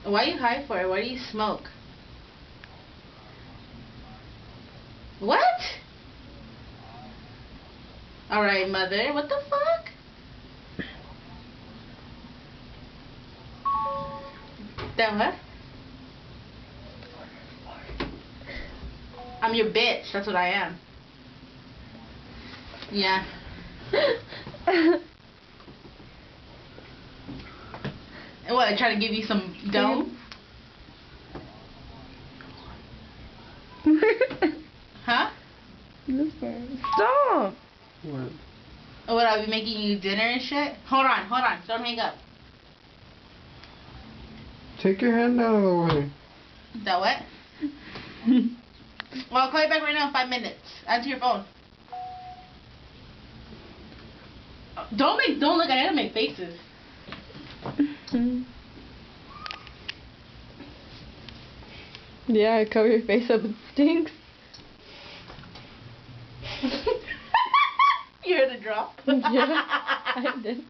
Why are you high for it? Why do you smoke? What? Alright, mother. What the fuck? That what? I'm your bitch. That's what I am. Yeah. And what? I try to give you some dough? Huh? Stop. What? What, I'll be making you dinner and shit? Hold on. Don't hang up. Take your hand out of the way. That what? Well, I'll call you back right now in 5 minutes. Answer your phone. Don't look, I gotta make faces. Yeah, cover your face up, it stinks. You heard the drop? Yeah, I did.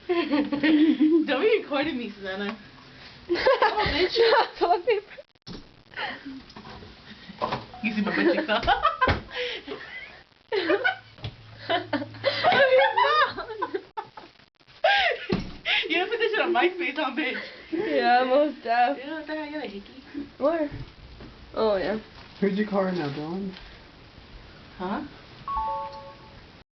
Don't be recording me, Susanna. Oh, bitch. Toilet paper. You see my butt cheeks now? You done put this shit on MySpace, huh, bitch? Yeah, most deaf. You know what the hell, you're a hickey. Where? Oh, yeah. Who'd you call her now, Dylan? Huh?